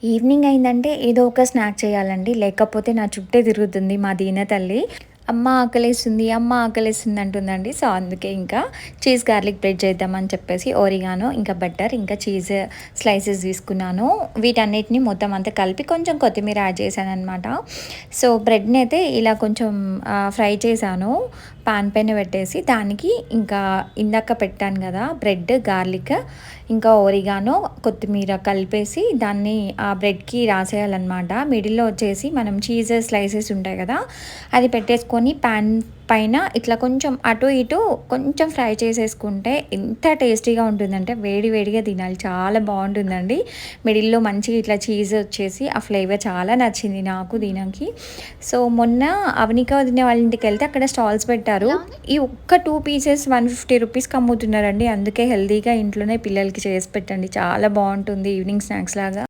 Evening అయిందంటే ఏదో ఒక స్నాక్ చేయాలండి. లేకపోతే నా చుట్టే తిరుగుతుంది మా దీన తల్లి. అమ్మ ఆకలేస్తుంది, అమ్మ ఆకలేస్తుంది అంటుందండి. సో, అందుకే ఇంకా చీజ్ గార్లిక్ బ్రెడ్ చేద్దామని చెప్పేసి ఓరిగానో, ఇంకా బటర్, ఇంకా చీజ్ స్లైసెస్ తీసుకున్నాను. వీటన్నిటిని మొత్తం అంతా కలిపి కొంచెం కొత్తిమీర యాడ్ చేశాననమాట. సో, బ్రెడ్‌ని అయితే ఇలా కొంచెం ఫ్రై చేశాను. పాన్ పైన పెట్టేసి దానికి ఇంకా ఇందాక పెట్టాను కదా బ్రెడ్, గార్లిక్, ఇంకా ఓరిగానో, కొత్తిమీర కలిపేసి దాన్ని ఆ బ్రెడ్‌కి రాసేయాలనమాట. మిడిల్‌లో వచ్చేసి మనం చీజ్ స్లైసెస్ ఉంటాయి కదా, అది పెట్టేసుకొని పాన్ పైన ఇట్లా కొంచెం అటు ఇటు కొంచెం ఫ్రై చేసేసుకుంటే ఎంత టేస్టీగా ఉంటుందంటే వేడి వేడిగా తినాలి. చాలా బాగుంటుందండి. మిడిల్‌లో మంచిగా ఇట్లా చీజ్ వచ్చేసి ఆ ఫ్లేవర్ చాలా నచ్చింది నాకు దీనికి. సో, మొన్న అవనిక వదిన వాళ్ళ ఇంటికెళ్తే అక్కడ స్టాల్స్ పెట్టారు. ఈ ఒక్క 2 పీసెస్ 150 రూపీస్‌కి అమ్ముతున్నారండి. అందుకే హెల్తీగా ఇంట్లోనే పిల్లలకి చేసి పెట్టండి. చాలా బాగుంటుంది ఈవినింగ్ స్నాక్స్ లాగా.